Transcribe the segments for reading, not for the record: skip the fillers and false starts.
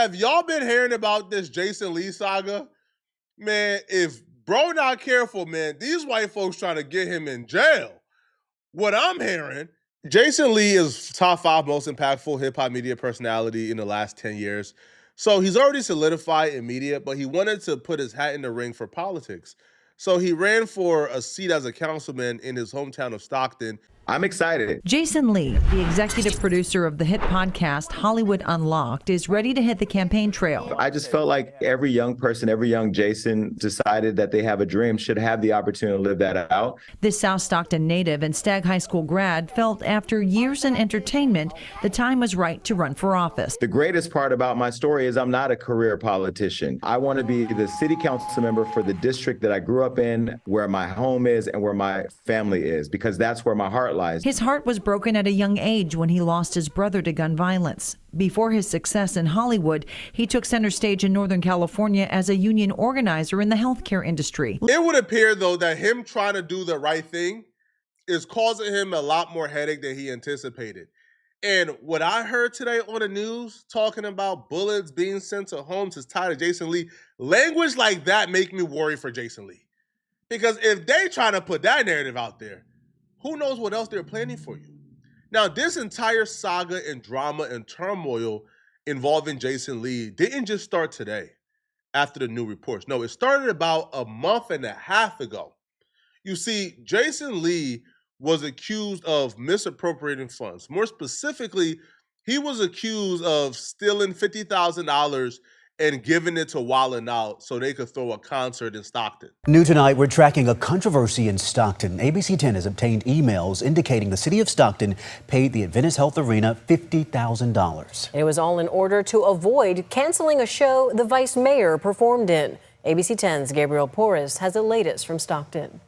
have y'all been hearing about this Jason Lee saga? Man, if bro not careful, man, these white folks trying to get him in jail. What I'm hearing, Jason Lee is top 5 most impactful hip hop media personality in the last 10 years. So he's already solidified in media, but he wanted to put his hat in the ring for politics. So he ran for a seat as a councilman in his hometown of Stockton. I'm excited. Jason Lee, the executive producer of the hit podcast Hollywood Unlocked, is ready to hit the campaign trail. I just felt like every young person, every young Jason decided that they have a dream, should have the opportunity to live that out. This South Stockton native and Stagg High School grad felt after years in entertainment, the time was right to run for office. The greatest part about my story is I'm not a career politician. I want to be the city council member for the district that I grew up in, where my home is and where my family is, because that's where my heart lies. His heart was broken at a young age when he lost his brother to gun violence. Before his success in Hollywood, he took center stage in Northern California as a union organizer in the healthcare industry. It would appear, though, that him trying to do the right thing is causing him a lot more headache than he anticipated. And what I heard today on the news, talking about bullets being sent to homes is tied to Jason Lee, language like that make me worry for Jason Lee. Because if they trying to put that narrative out there, who knows what else they're planning for you? Now, this entire saga and drama and turmoil involving Jason Lee didn't just start today after the new reports. No, it started about a month and a half ago. You see, Jason Lee was accused of misappropriating funds. More specifically, he was accused of stealing $50,000 and giving it to Wild 'N Out so they could throw a concert in Stockton. New tonight, we're tracking a controversy in Stockton. ABC 10 has obtained emails indicating the city of Stockton paid the Adventist Health Arena $50,000. It was all in order to avoid canceling a show the vice mayor performed in. ABC 10's Gabriel Porras has the latest from Stockton.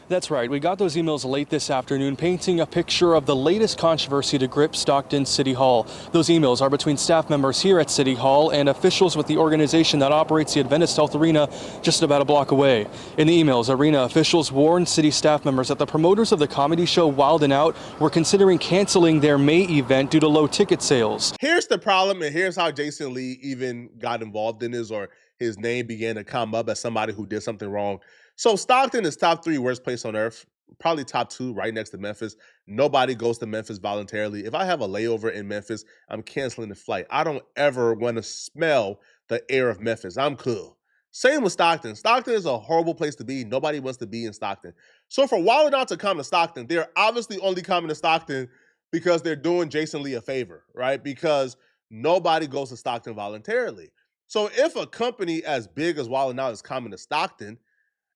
That's right. We got those emails late this afternoon painting a picture of the latest controversy to grip Stockton City Hall. Those emails are between staff members here at City Hall and officials with the organization that operates the Adventist Health Arena just about a block away. In the emails, arena officials warned city staff members that the promoters of the comedy show Wild 'N Out were considering canceling their May event due to low ticket sales. Here's the problem, and here's how Jason Lee even got involved in this, or his name began to come up as somebody who did something wrong. So Stockton is top 3 worst place on earth, probably top 2 right next to Memphis. Nobody goes to Memphis voluntarily. If I have a layover in Memphis, I'm canceling the flight. I don't ever want to smell the air of Memphis. I'm cool. Same with Stockton. Stockton is a horrible place to be. Nobody wants to be in Stockton. So for Wild 'N Out to come to Stockton, they're obviously only coming to Stockton because they're doing Jason Lee a favor, right? Because nobody goes to Stockton voluntarily. So if a company as big as Wild 'N Out is coming to Stockton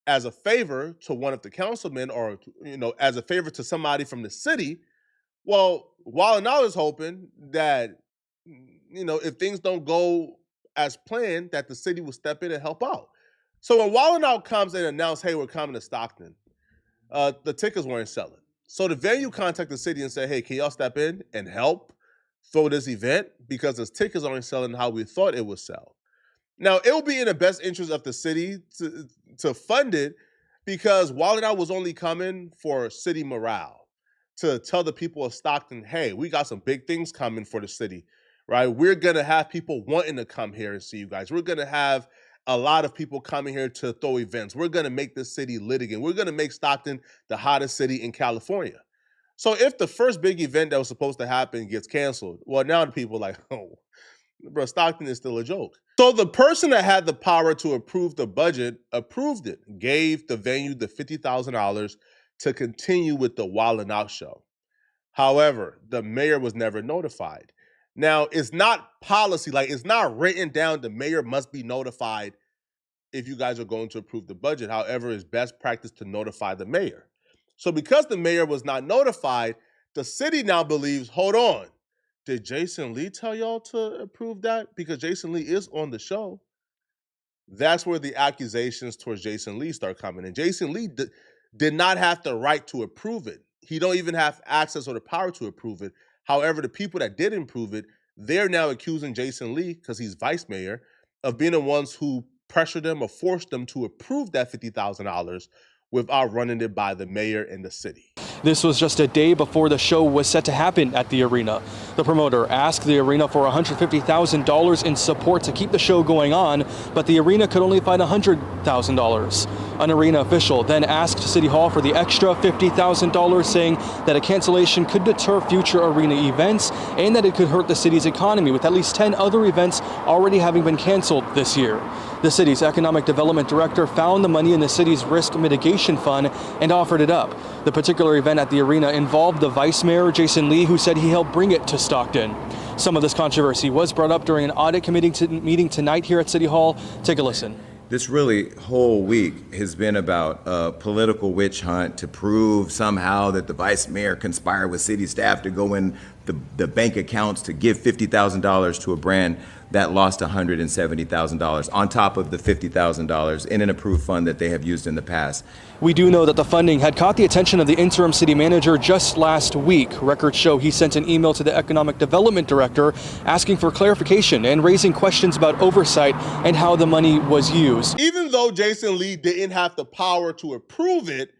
as a favor to one of the councilmen, or as a favor to somebody from the city, well, Wild 'N Out is hoping that if things don't go as planned, that the city will step in and help out. So when Wild 'N Out comes and announce, hey, we're coming to Stockton, the tickets weren't selling. So the venue contacted the city and said, hey, can y'all step in and help throw this event? Because the tickets aren't selling how we thought it would sell. Now, it will be in the best interest of the city to fund it, because Wild 'N Out was only coming for city morale, to tell the people of Stockton, hey, we got some big things coming for the city, right? We're going to have people wanting to come here and see you guys. We're going to have a lot of people coming here to throw events. We're going to make this city lit again. We're going to make Stockton the hottest city in California. So if the first big event that was supposed to happen gets canceled, well, now the people are like, oh, bro, Stockton is still a joke. So the person that had the power to approve the budget approved it, gave the venue the $50,000 to continue with the Wild 'N Out show. However, the mayor was never notified. Now, it's not policy, like it's not written down the mayor must be notified if you guys are going to approve the budget. However, it's best practice to notify the mayor. So because the mayor was not notified, the city now believes, hold on, did Jason Lee tell y'all to approve that? Because Jason Lee is on the show. That's where the accusations towards Jason Lee start coming. And Jason Lee did not have the right to approve it. He don't even have access or the power to approve it. However, the people that did approve it, they're now accusing Jason Lee, because he's vice mayor, of being the ones who pressured them or forced them to approve that $50,000 without running it by the mayor and the city. This was just a day before the show was set to happen at the arena. The promoter asked the arena for $150,000 in support to keep the show going on, but the arena could only find $100,000. An arena official then asked City Hall for the extra $50,000, saying that a cancellation could deter future arena events and that it could hurt the city's economy, with at least 10 other events already having been canceled this year. The city's economic development director found the money in the city's risk mitigation fund and offered it up. The particular event at the arena involved the vice mayor, Jason Lee, who said he helped bring it to Stockton. Some of this controversy was brought up during an audit committee meeting tonight here at City Hall. Take a listen. This really whole week has been about a political witch hunt to prove somehow that the vice mayor conspired with city staff to go in the bank accounts to give $50,000 to a brand that lost $170,000 on top of the $50,000 in an approved fund that they have used in the past. We do know that the funding had caught the attention of the interim city manager just last week. Records show he sent an email to the economic development director asking for clarification and raising questions about oversight and how the money was used. Even though Jason Lee didn't have the power to approve it,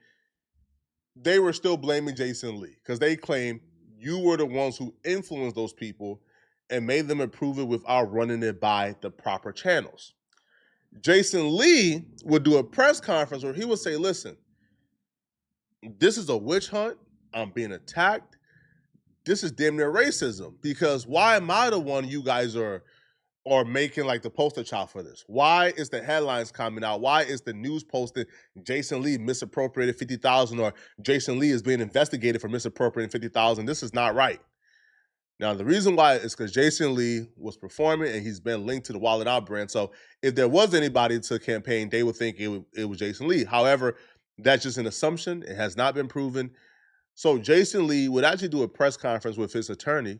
they were still blaming Jason Lee because they claim you were the ones who influenced those people and made them approve it without running it by the proper channels. Jason Lee would do a press conference where he would say, listen, this is a witch hunt. I'm being attacked. This is damn near racism because why am I the one you guys are making like the poster child for this? Why is the headlines coming out? Why is the news posting Jason Lee misappropriated $50,000 or Jason Lee is being investigated for misappropriating $50,000? This is not right. Now, the reason why is because Jason Lee was performing and he's been linked to the Wild 'N Out brand. So if there was anybody to campaign, they would think it was Jason Lee. However, that's just an assumption. It has not been proven. So Jason Lee would actually do a press conference with his attorney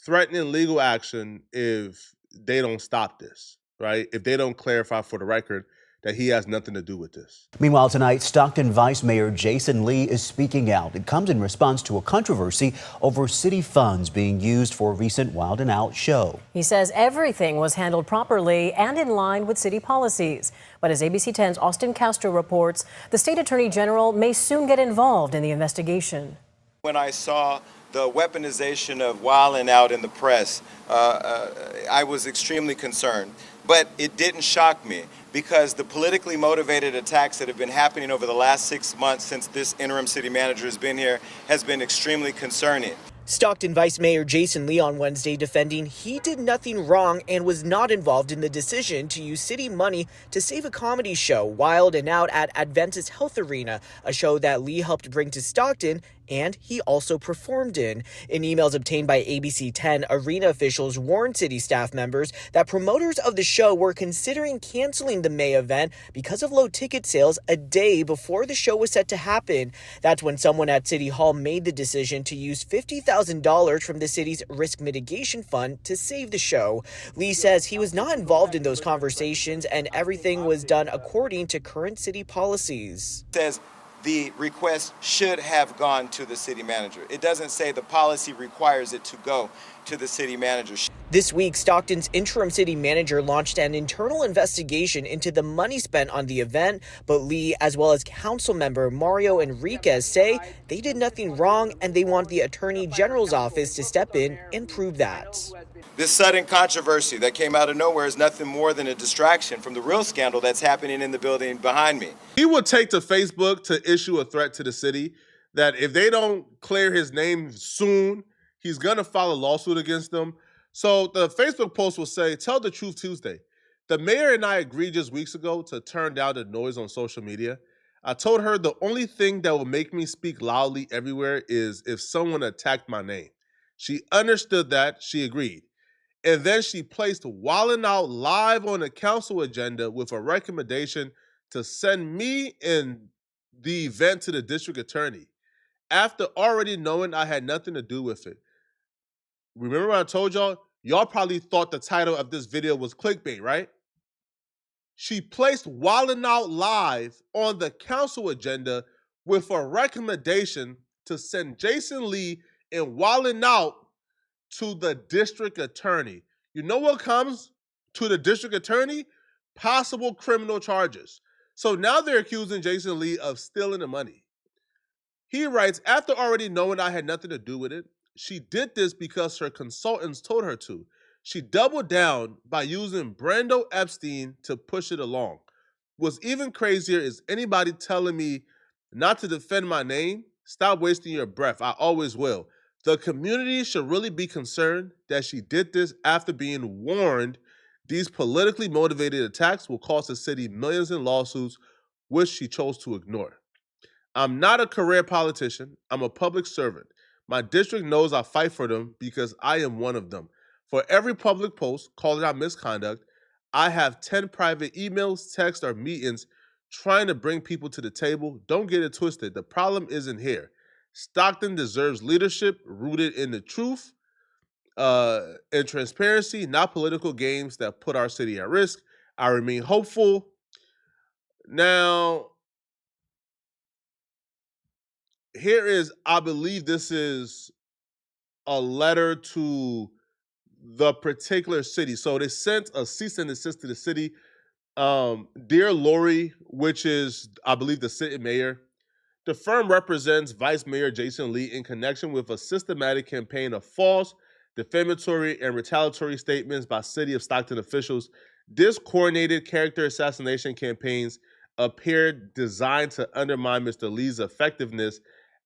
threatening legal action if they don't stop this, right? If they don't clarify for the record that he has nothing to do with this. Meanwhile, tonight, Stockton Vice Mayor Jason Lee is speaking out. It comes in response to a controversy over city funds being used for a recent Wild 'N Out show. He says everything was handled properly and in line with city policies. But as ABC 10's Austin Castro reports, the state attorney general may soon get involved in the investigation. When I saw the weaponization of Wild 'N Out in the press, I was extremely concerned. But it didn't shock me because the politically motivated attacks that have been happening over the last 6 months since this interim city manager has been here has been extremely concerning. Stockton Vice Mayor Jason Lee on Wednesday defending he did nothing wrong and was not involved in the decision to use city money to save a comedy show, Wild 'N Out, at Adventist Health Arena, a show that Lee helped bring to Stockton and he also performed in. In emails obtained by ABC 10, arena officials warned city staff members that promoters of the show were considering canceling the May event because of low ticket sales a day before the show was set to happen. That's when someone at City Hall made the decision to use $50,000 from the city's risk mitigation fund to save the show. Lee says he was not involved in those conversations and everything was done according to current city policies. Says the request should have gone to the city manager. It doesn't say the policy requires it to go to the city manager. This week, Stockton's interim city manager launched an internal investigation into the money spent on the event, but Lee, as well as council member Mario Enriquez, say they did nothing wrong and they want the Attorney General's office to step in and prove that. This sudden controversy that came out of nowhere is nothing more than a distraction from the real scandal that's happening in the building behind me. He would take to Facebook to issue a threat to the city that if they don't clear his name soon, he's going to file a lawsuit against them. So the Facebook post will say, "Tell the truth Tuesday. The mayor and I agreed just weeks ago to turn down the noise on social media. I told her the only thing that will make me speak loudly everywhere is if someone attacked my name. She understood that. She agreed. And then she placed Wild 'N Out live on the council agenda with a recommendation to send me and the event to the district attorney after already knowing I had nothing to do with it." Remember when I told y'all probably thought the title of this video was clickbait, right? She placed Wild 'N Out live on the council agenda with a recommendation to send Jason Lee and Wild 'N Out to the district attorney. You know what comes to the district attorney? Possible criminal charges. So now they're accusing Jason Lee of stealing the money. He writes, "After already knowing I had nothing to do with it, she did this because her consultants told her to. She doubled down by using Brando Epstein to push it along. What's even crazier is anybody telling me not to defend my name, stop wasting your breath. I always will. The community should really be concerned that she did this after being warned these politically motivated attacks will cost the city millions in lawsuits, which she chose to ignore. I'm not a career politician. I'm a public servant. My district knows I fight for them because I am one of them. For every public post calling out misconduct, I have 10 private emails, texts, or meetings trying to bring people to the table. Don't get it twisted. The problem isn't here. Stockton deserves leadership rooted in the truth and transparency, not political games that put our city at risk. I remain hopeful. Now, here is, I believe this is a letter to the particular city. So they sent a cease and desist to the city. Dear Lori, which is, I believe, the city mayor, the firm represents Vice Mayor Jason Lee in connection with a systematic campaign of false, defamatory, and retaliatory statements by City of Stockton officials. This coordinated character assassination campaigns appeared designed to undermine Mr. Lee's effectiveness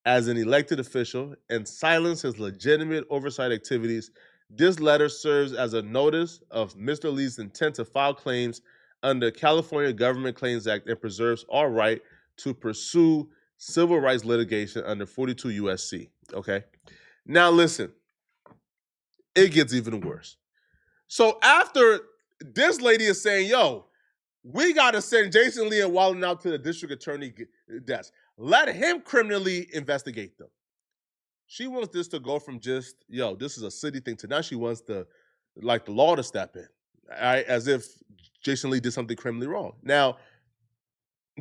as an elected official and silence his legitimate oversight activities. This letter serves as a notice of Mr. Lee's intent to file claims under California Government Claims Act and preserves our right to pursue civil rights litigation under 42 USC. Okay? Now listen, it gets even worse. So after this lady is saying, yo, we got to send Jason Lee and Wallen out to the district attorney desk. Let him criminally investigate them. She wants this to go from just, yo, this is a city thing, to now she wants the law to step in, all right, as if Jason Lee did something criminally wrong. Now,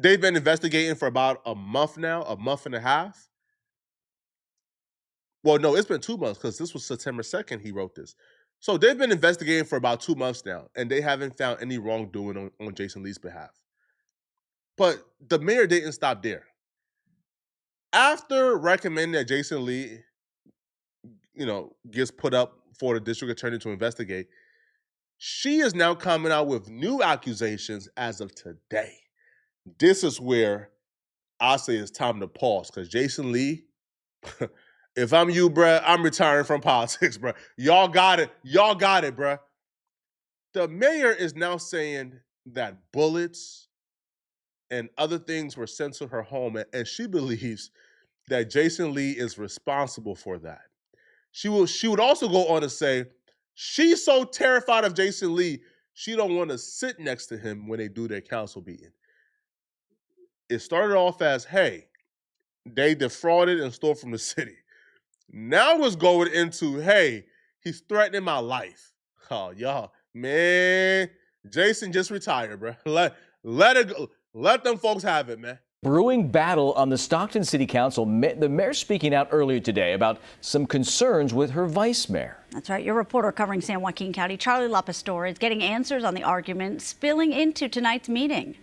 they've been investigating for about a month now, a month and a half. Well, no, it's been 2 months because this was September 2nd he wrote this. So they've been investigating for about 2 months now, and they haven't found any wrongdoing on Jason Lee's behalf. But the mayor didn't stop there. After recommending that Jason Lee, gets put up for the district attorney to investigate, she is now coming out with new accusations as of today. This is where I say it's time to pause, because Jason Lee, if I'm you, bruh, I'm retiring from politics, bruh. Y'all got it, bruh. The mayor is now saying that bullets and other things were sent to her home, and she believes that Jason Lee is responsible for that. She would also go on to say she's so terrified of Jason Lee, she don't want to sit next to him when they do their council meeting. It started off as, hey, they defrauded and stole from the city. Now it's going into, hey, he's threatening my life. Oh, y'all, man, Jason just retired, bro. Let it go. Let them folks have it, man. Brewing battle on the Stockton City Council. The mayor speaking out earlier today about some concerns with her vice mayor. That's right. Your reporter covering San Joaquin County, Charlie LaPastora, is getting answers on the argument spilling into tonight's meeting.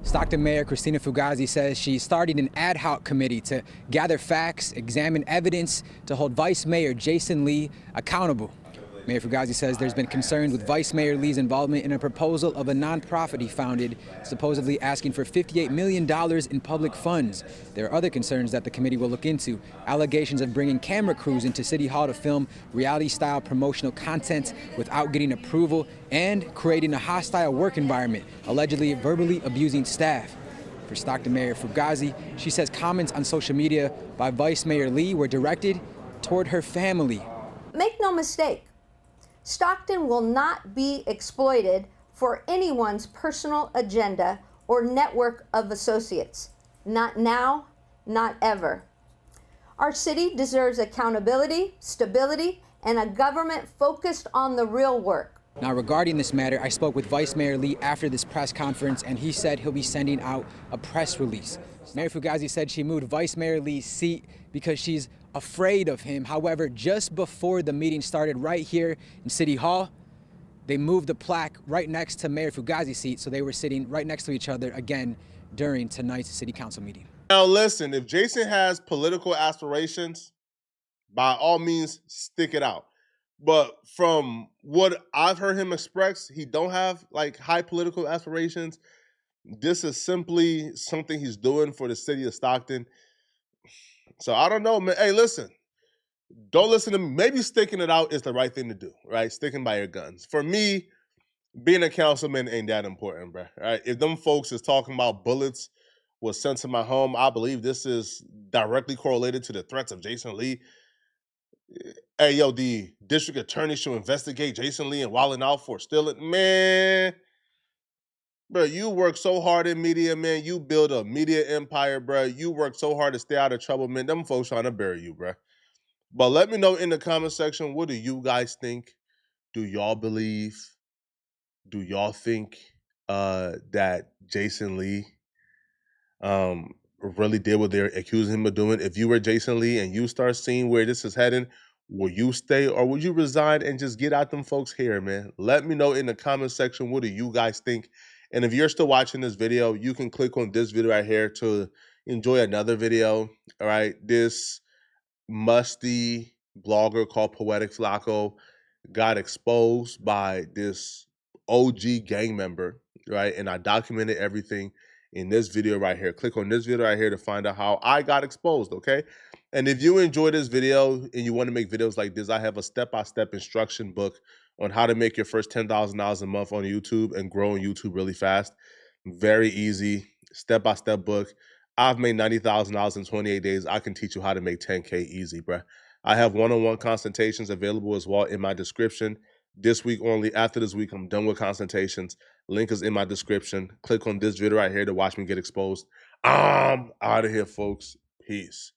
Stockton Mayor Christina Fugazi says she's starting an ad hoc committee to gather facts, examine evidence, to hold Vice Mayor Jason Lee accountable. Mayor Fugazi says there's been concerns with Vice Mayor Lee's involvement in a proposal of a nonprofit he founded, supposedly asking for $58 million in public funds. There are other concerns that the committee will look into: allegations of bringing camera crews into City Hall to film reality-style promotional content without getting approval, and creating a hostile work environment, allegedly verbally abusing staff. For Stockton Mayor Fugazi, she says comments on social media by Vice Mayor Lee were directed toward her family. Make no mistake, Stockton will not be exploited for anyone's personal agenda or network of associates. Not now, not ever. Our city deserves accountability, stability, and a government focused on the real work. Now, regarding this matter, I spoke with Vice Mayor Lee after this press conference, and he said he'll be sending out a press release. Mayor Fugazi said she moved Vice Mayor Lee's seat because she's afraid of him. However, just before the meeting started right here in City Hall, they moved the plaque right next to Mayor Fugazi's seat, so they were sitting right next to each other again during tonight's City Council meeting. Now listen, if Jason has political aspirations, by all means, stick it out. But from what I've heard him express, he don't have like high political aspirations. This is simply something he's doing for the city of Stockton. So I don't know, man. Hey, listen, don't listen to me. Maybe sticking it out is the right thing to do, right? Sticking by your guns. For me, being a councilman ain't that important, bro. Right? If them folks is talking about bullets was sent to my home, I believe this is directly correlated to the threats of Jason Lee. Hey, yo, the district attorney should investigate Jason Lee and wilding out for stealing. Man, bro, you work so hard in media, man. You build a media empire, bro. You work so hard to stay out of trouble, man. Them folks trying to bury you, bro. But let me know in the comment section, what do you guys think? Do y'all believe? Do y'all think that Jason Lee really did what they're accusing him of doing? If you were Jason Lee and you start seeing where this is heading, will you stay or would you resign and just get out them folks' hair, man? Let me know in the comment section, what do you guys think? And if you're still watching this video, you can click on this video right here to enjoy another video. All right, this musty blogger called Poetic Flacco got exposed by this OG gang member, right? And I documented everything in this video right here. Click on this video right here to find out how I got exposed, okay? And if you enjoy this video and you want to make videos like this, I have a step-by-step instruction book on how to make your first $10,000 a month on YouTube and grow on YouTube really fast. Very easy, step-by-step book. I've made $90,000 in 28 days. I can teach you how to make 10K easy, bruh. I have one-on-one consultations available as well in my description. This week only. After this week, I'm done with consultations. Link is in my description. Click on this video right here to watch me get exposed. I'm out of here, folks. Peace.